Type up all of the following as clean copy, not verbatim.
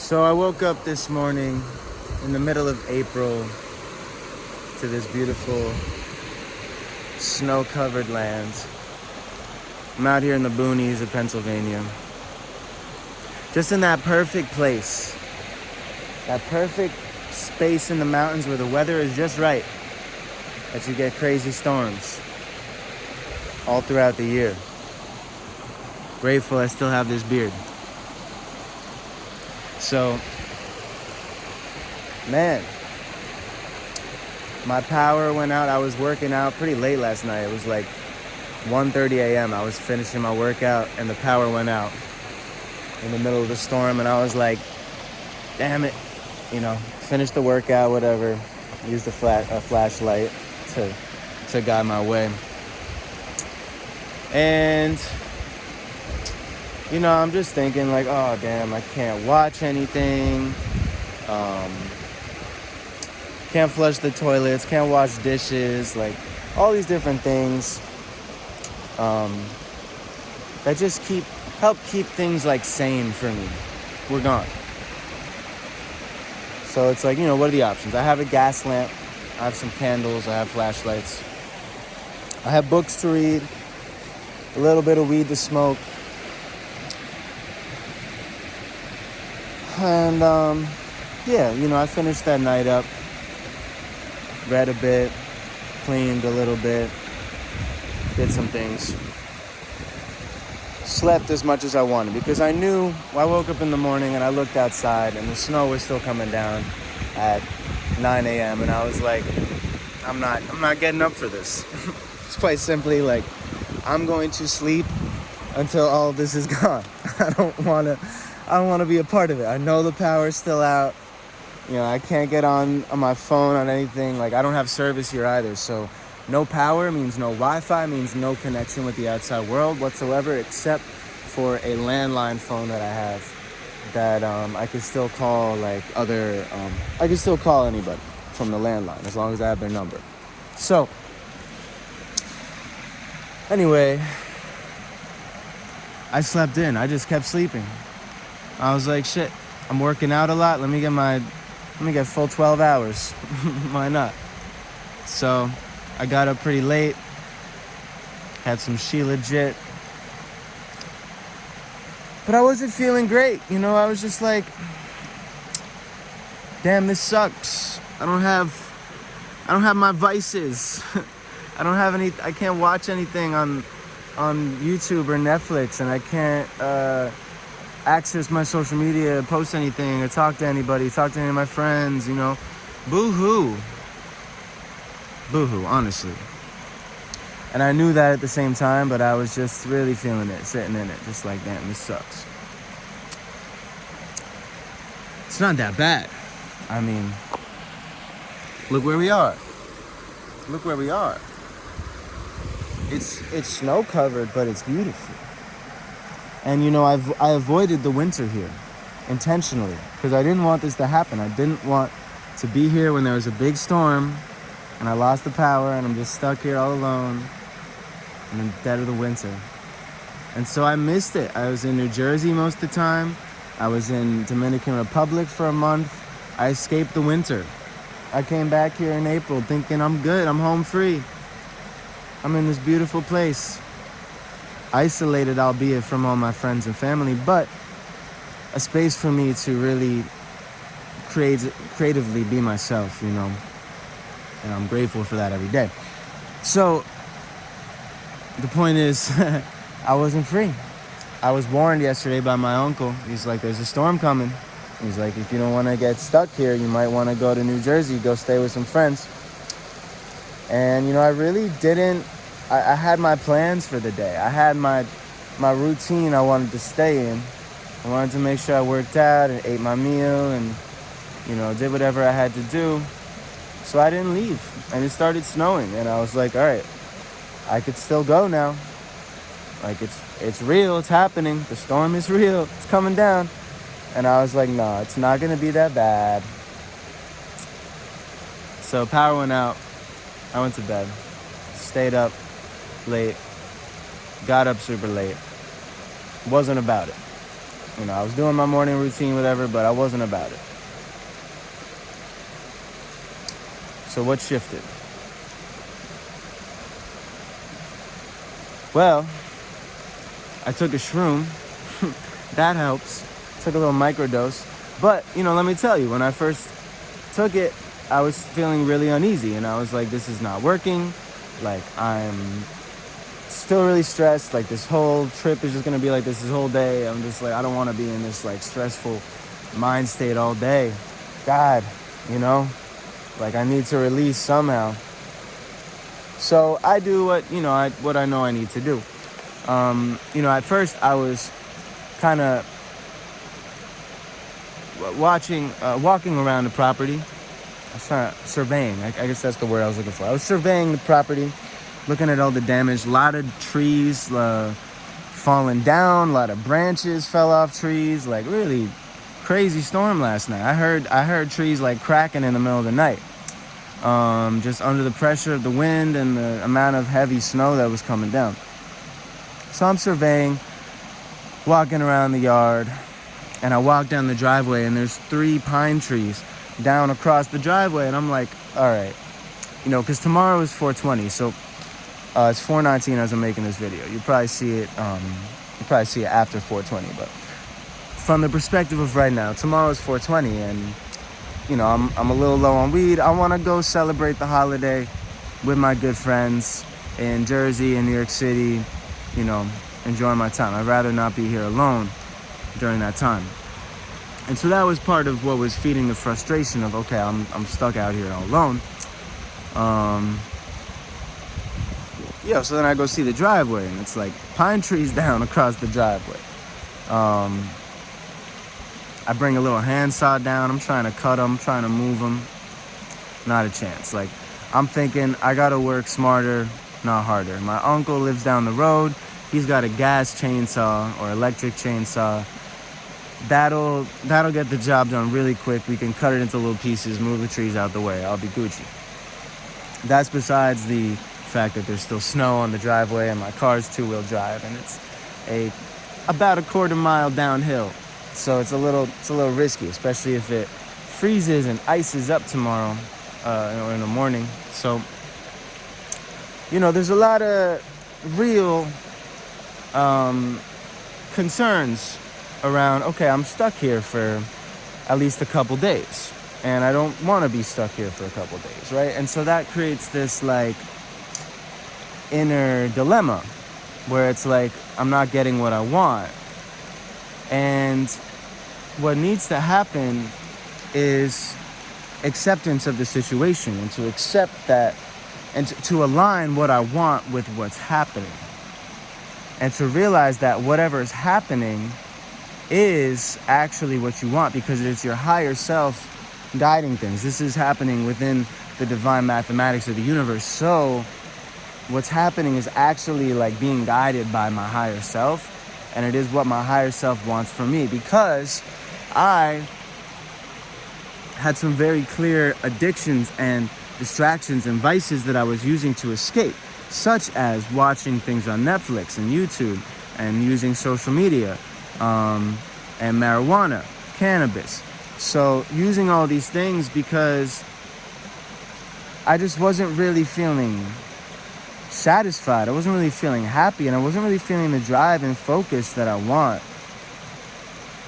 So I woke up this morning in the middle of April to this beautiful snow-covered land. I'm out here in the boonies of Pennsylvania. Just in that perfect place. That perfect space in the mountains where the weather is just right. That you get crazy storms all throughout the year. Grateful I still have this beard. So, man, my power went out. I was working out pretty late last night. It was like 1:30 a.m. I was finishing my workout and the power went out in the middle of the storm. And I was like, damn it, finish the workout, whatever. Use the flashlight to guide my way. And I'm just thinking like, oh, damn, I can't watch anything. Can't flush the toilets, can't wash dishes, like all these different things that just help keep things like sane for me. We're gone. So it's like, what are the options? I have a gas lamp, I have some candles, I have flashlights, I have books to read, a little bit of weed to smoke. And, I finished that night up, read a bit, cleaned a little bit, did some things. Slept as much as I wanted because I knew I woke up in the morning and I looked outside and the snow was still coming down at 9 a.m. And I was like, I'm not getting up for this. It's quite simply like, I'm going to sleep until all of this is gone. I don't want to be a part of it. I know the power's still out. I can't get on my phone on anything. Like, I don't have service here either. So no power means no Wi-Fi, means no connection with the outside world whatsoever, except for a landline phone that I have that I can still call I can still call anybody from the landline as long as I have their number. So anyway, I slept in. I just kept sleeping. I was like, shit, I'm working out a lot. Let me get full 12 hours. Why not? So I got up pretty late, had some She-Legit, but I wasn't feeling great. I was just like, damn, this sucks. I don't have my vices. I can't watch anything on YouTube or Netflix, and I can't access my social media, post anything, or talk to anybody, talk to any of my friends, Boo-hoo, honestly. And I knew that at the same time, but I was just really feeling it, sitting in it, just like, damn, this sucks. It's not that bad. I mean, look where we are. It's snow covered, but it's beautiful. And I avoided the winter here intentionally because I didn't want this to happen. I didn't want to be here when there was a big storm and I lost the power and I'm just stuck here all alone in the dead of the winter. And so I missed it. I was in New Jersey most of the time. I was in Dominican Republic for a month. I escaped the winter. I came back here in April thinking I'm good. I'm home free. I'm in this beautiful place. Isolated, albeit from all my friends and family, but a space for me to really creatively be myself, and I'm grateful for that every day. So the point is, I wasn't free. I was warned yesterday by my uncle. He's like, there's a storm coming. He's like, if you don't want to get stuck here, you might want to go to New Jersey, go stay with some friends. And, I really didn't. I had my plans for the day. I had my routine I wanted to stay in. I wanted to make sure I worked out and ate my meal and, did whatever I had to do. So I didn't leave. And it started snowing. And I was like, all right, I could still go now. Like, it's real. It's happening. The storm is real. It's coming down. And I was like, no, it's not going to be that bad. So power went out. I went to bed. Stayed up late, got up super late, wasn't about it. You know, I was doing my morning routine, whatever, but I wasn't about it. So what shifted? Well, I took a shroom. That helps. Took a little microdose. But, you know, let me tell you, when I first took it, I was feeling really uneasy. And I was like, this is not working. Like, I'm still really stressed. Like, this whole trip is just going to be like this whole day. I'm just like, I don't want to be in this, like, stressful mind state all day. God, you know? Like, I need to release somehow. So I do what I know I need to do. You know, at first I was kind of walking around the property. I was surveying. I guess that's the word I was looking for. I was surveying the property, looking at all the damage. A lot of trees falling down. A lot of branches fell off trees. Like, really crazy storm last night. I heard trees like cracking in the middle of the night. Just under the pressure of the wind and the amount of heavy snow that was coming down. So I'm surveying, walking around the yard, and I walk down the driveway, and there's 3 pine trees down across the driveway, and I'm like, all right, you know, because tomorrow is 420, so it's 419 as I'm making this video. You probably see it after 420, but from the perspective of right now, tomorrow is 420, and you know, I'm a little low on weed. I want to go celebrate the holiday with my good friends in Jersey and New York City, you know, enjoying my time. I'd rather not be here alone during that time. And so that was part of what was feeding the frustration of, okay, I'm stuck out here all alone. So then I go see the driveway, and it's like pine trees down across the driveway. I bring a little handsaw down. I'm trying to cut them, trying to move them. Not a chance. Like, I'm thinking I got to work smarter, not harder. My uncle lives down the road. He's got a gas chainsaw or electric chainsaw. That'll get the job done really quick. We can cut it into little pieces, move the trees out the way. I'll be Gucci. That's besides the fact that there's still snow on the driveway and my car's 2-wheel drive, and it's about a quarter mile downhill. So it's a little risky, especially if it freezes and ices up tomorrow or in the morning. So, you know, there's a lot of real concerns around, okay, I'm stuck here for at least a couple days, and I don't want to be stuck here for a couple days, right? And so that creates this, like, inner dilemma where it's like, I'm not getting what I want. And what needs to happen is acceptance of the situation, and to accept that, and to align what I want with what's happening, and to realize that whatever is happening is actually what you want, because it's your higher self guiding things. This is happening within the divine mathematics of the universe. So what's happening is actually like being guided by my higher self, and it is what my higher self wants for me, because I had some very clear addictions and distractions and vices that I was using to escape, such as watching things on Netflix and YouTube, and using social media, and marijuana, cannabis. So using all these things because I just wasn't really feeling satisfied. I wasn't really feeling happy, and I wasn't really feeling the drive and focus that I want.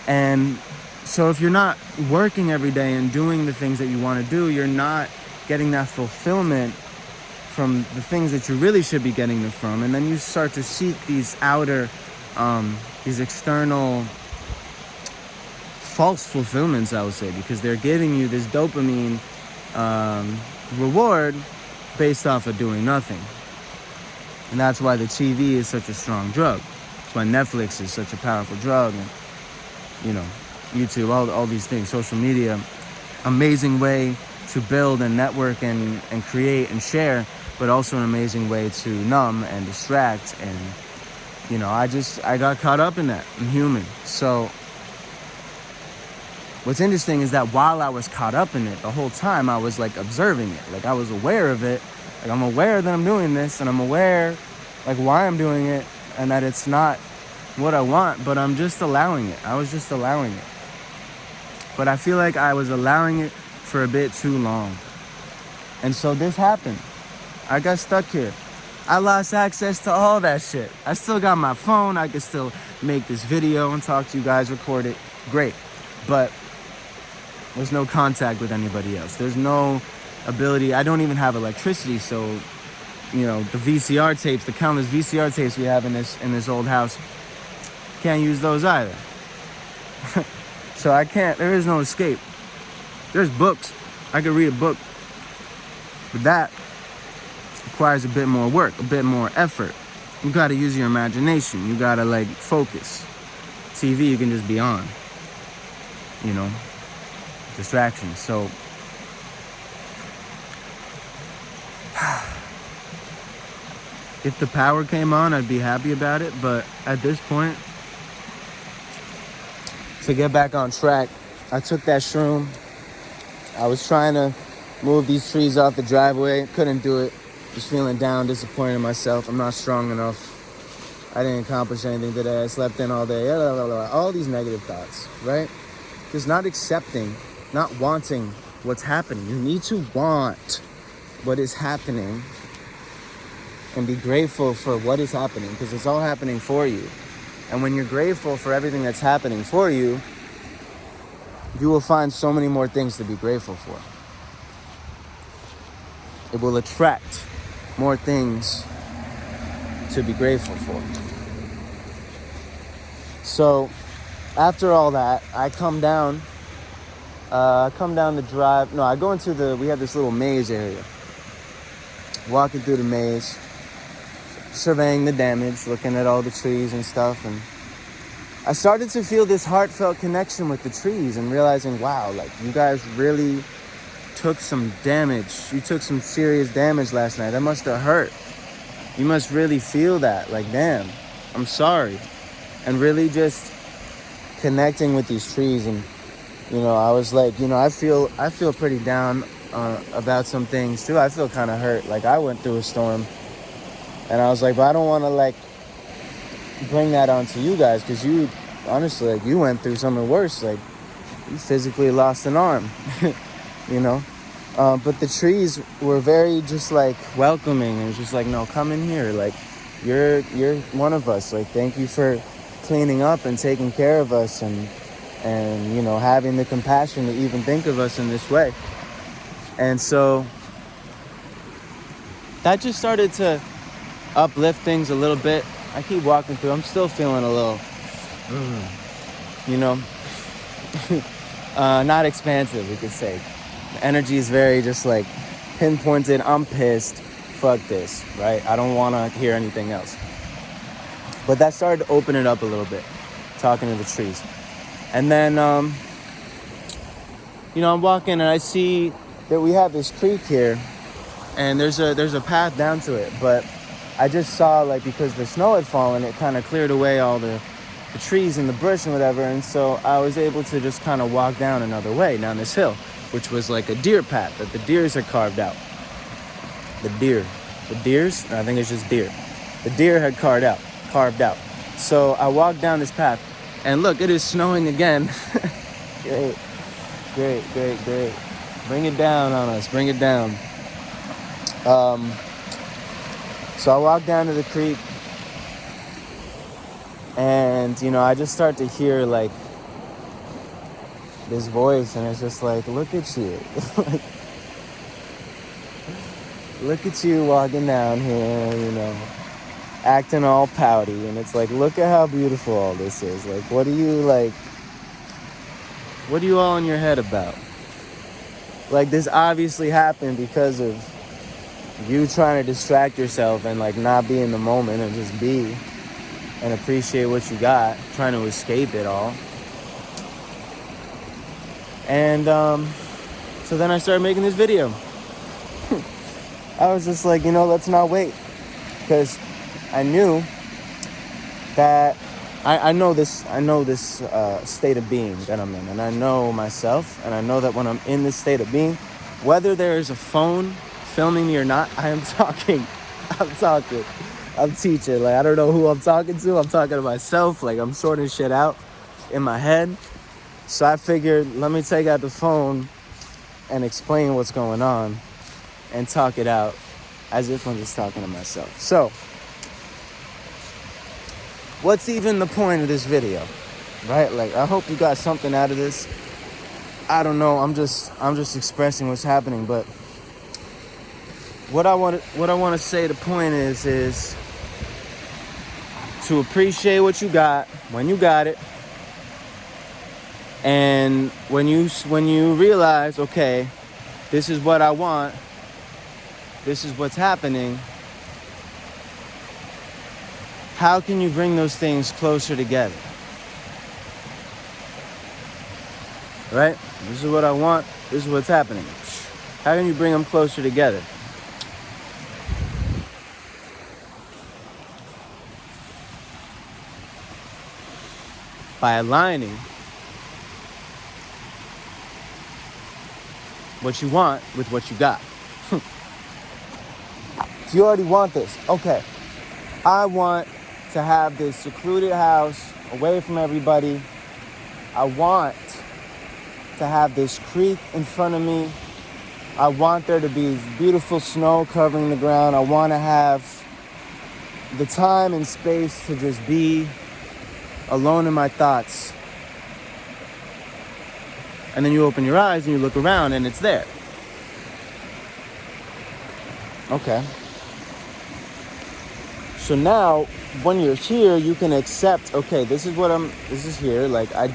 And so if you're not working every day and doing the things that you want to do, you're not getting that fulfillment from the things that you really should be getting them from. And then you start to seek these outer, these external false fulfillments, I would say, because they're giving you this dopamine reward based off of doing nothing. And that's why the TV is such a strong drug. That's why Netflix is such a powerful drug. And, you know, YouTube, all these things, social media, amazing way to build and network and create and share, but also an amazing way to numb and distract. And, you know, I got caught up in that. I'm human. So what's interesting is that while I was caught up in it, the whole time I was like observing it. Like I was aware of it. Like I'm aware that I'm doing this, and I'm aware like why I'm doing it, and that it's not what I want, but I'm just allowing it. I was just allowing it. But I feel like I was allowing it for a bit too long. And so this happened. I got stuck here. I lost access to all that shit. I still got my phone. I could still make this video and talk to you guys, record it. Great. But there's no contact with anybody else. There's no ability. I don't even have electricity. So, you know, the VCR tapes, the countless VCR tapes we have in this old house, can't use those either. So I can't, there is no escape. There's books. I could read a book. But that requires a bit more work, a bit more effort. You gotta use your imagination. You gotta like focus. TV, you can just be on. You know, distractions. So if the power came on, I'd be happy about it. But at this point, to get back on track, I took that shroom. I was trying to move these trees off the driveway. Couldn't do it. Was feeling down, disappointed in myself. I'm not strong enough. I didn't accomplish anything today. I slept in all day. All these negative thoughts, right? Just not accepting, not wanting what's happening. You need to want what is happening and be grateful for what is happening, because it's all happening for you. And when you're grateful for everything that's happening for you, you will find so many more things to be grateful for. It will attract more things to be grateful for. So after all that, I come down the drive. No, I go into we have this little maze area. Walking through the maze, surveying the damage, looking at all the trees and stuff. And I started to feel this heartfelt connection with the trees and realizing, wow, like you guys really took some damage. You took some serious damage last night. That must have hurt. You must really feel that. Like, damn, I'm sorry. And really just connecting with these trees. And, you know, I was like, you know, I feel pretty down about some things too. I feel kind of hurt. Like, I went through a storm. And I was like, but I don't want to, like, bring that onto you guys. Because you, honestly, like, you went through something worse. Like, you physically lost an arm. You know? But the trees were very just like welcoming. It was just like, no, come in here. Like, you're one of us. Like, thank you for cleaning up and taking care of us and you know, having the compassion to even think of us in this way. And so that just started to uplift things a little bit. I keep walking through. I'm still feeling a little, you know, not expansive, we could say. The energy is very just like pinpointed. I'm pissed. Fuck this, right? I don't want to hear anything else. But that started to open it up a little bit, talking to the trees. And then, you know, I'm walking and I see that we have this creek here, and there's a path down to it. But I just saw, like, because the snow had fallen, it kind of cleared away all the trees and the brush and whatever. And so I was able to just kind of walk down another way, down this hill, which was like a deer path that the deers had carved out. The deers? I think it's just deer. The deer had carved out. So I walked down this path, and look, it is snowing again. Great. Bring it down on us. Bring it down. So I walked down to the creek, and, you know, I just start to hear, like, this voice, and it's just like, look at you. Look at you walking down here, you know, acting all pouty. And it's like, look at how beautiful all this is. Like, what are you all in your head about? Like, this obviously happened because of you trying to distract yourself and, like, not be in the moment and just be and appreciate what you got, trying to escape it all. And so then I started making this video. I was just like, you know, let's not wait. Because I knew that I know this state of being that I'm in. And I know myself. And I know that when I'm in this state of being, whether there is a phone filming me or not, I am talking. I'm talking. I'm teaching. Like, I don't know who I'm talking to. I'm talking to myself. Like, I'm sorting shit out in my head. So I figured, let me take out the phone and explain what's going on and talk it out as if I'm just talking to myself. So, what's even the point of this video, right? Like, I hope you got something out of this. I don't know. I'm just expressing what's happening. But what I want to say, the point is to appreciate what you got when you got it. And when you realize, okay, this is what I want, this is what's happening, how can you bring those things closer together? Right? This is what I want, this is what's happening. How can you bring them closer together? By aligning what you want with what you got. If you already want this, okay, I want to have this secluded house away from everybody. I want to have this creek in front of me. I want there to be beautiful snow covering the ground. I want to have the time and space to just be alone in my thoughts. And then you open your eyes and you look around and it's there. Okay. So now, when you're here, you can accept, okay, this is here. Like, I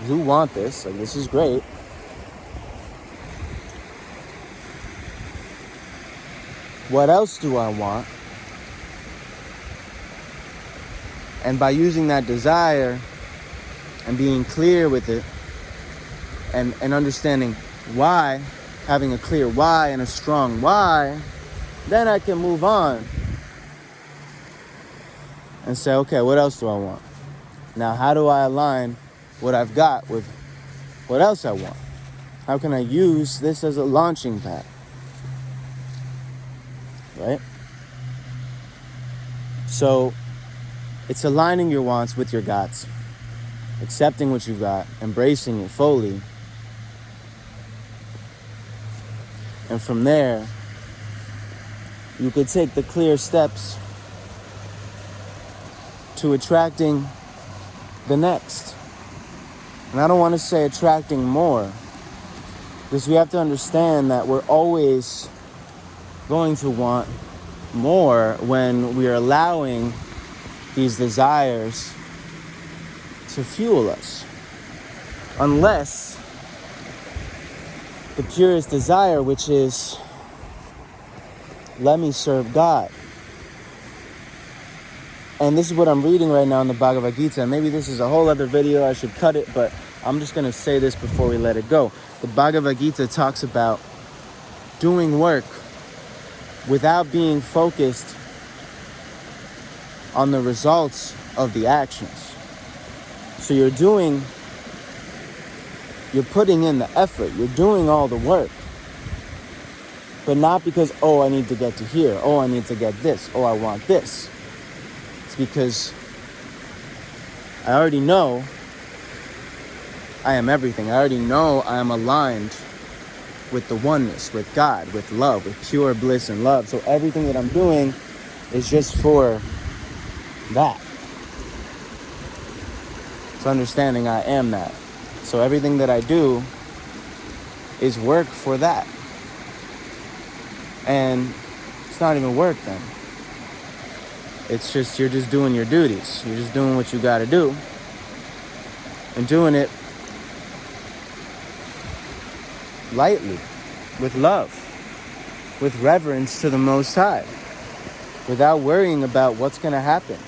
do want this. Like, this is great. What else do I want? And by using that desire and being clear with it, and understanding why, having a clear why and a strong why, then I can move on and say, okay, what else do I want? Now, how do I align what I've got with what else I want? How can I use this as a launching pad? Right? So, it's aligning your wants with your gots, accepting what you've got, embracing it fully. And from there, you could take the clear steps to attracting the next. And I don't want to say attracting more, because we have to understand that we're always going to want more when we are allowing these desires to fuel us. Unless the purest desire, which is, let me serve God. And this is what I'm reading right now in the Bhagavad Gita. And maybe this is a whole other video, I should cut it, but I'm just going to say this before we let it go. The Bhagavad Gita talks about doing work without being focused on the results of the actions. So you're putting in the effort, you're doing all the work. But not because, oh, I need to get to here, oh, I need to get this, oh, I want this. It's because I already know I am everything. I already know I am aligned with the oneness, with God, with love, with pure bliss and love. So everything that I'm doing is just for that. It's understanding I am that. So everything that I do is work for that. And it's not even work then. It's just, you're just doing your duties. You're just doing what you got to do. And doing it lightly, with love, with reverence to the Most High, without worrying about what's going to happen.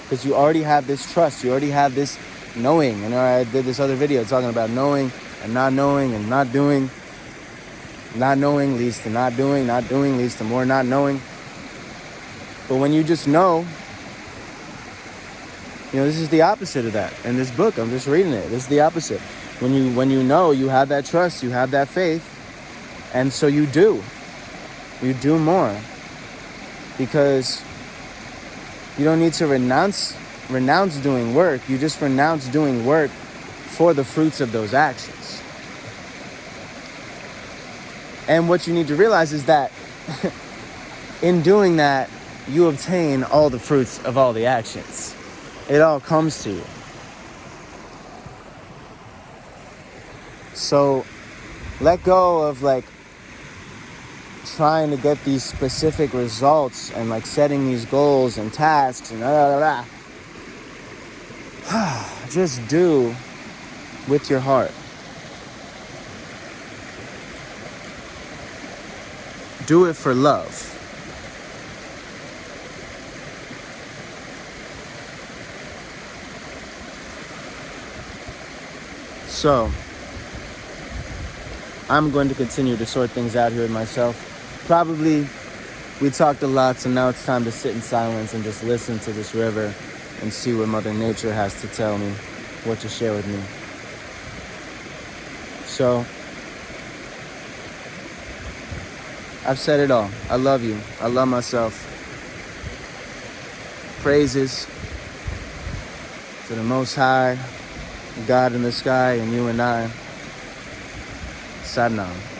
Because you already have this trust. You already have this knowing. You know, I did this other video talking about knowing and not knowing and not doing. Not knowing leads to not doing leads to more not knowing. But when you just know, you know, this is the opposite of that. In this book, I'm just reading it. This is the opposite. When you know, you have that trust, you have that faith, and so you do more. Because You don't need to renounce doing work. You just renounce doing work for the fruits of those actions. And what you need to realize is that in doing that, you obtain all the fruits of all the actions. It all comes to you. So let go of like trying to get these specific results and like setting these goals and tasks and just do with your heart. Do it for love. So, I'm going to continue to sort things out here with myself. Probably, we talked a lot, so now it's time to sit in silence and just listen to this river and see what Mother Nature has to tell me, what to share with me. So, I've said it all. I love you. I love myself. Praises to the Most High, God in the sky, and you and I. Satnam.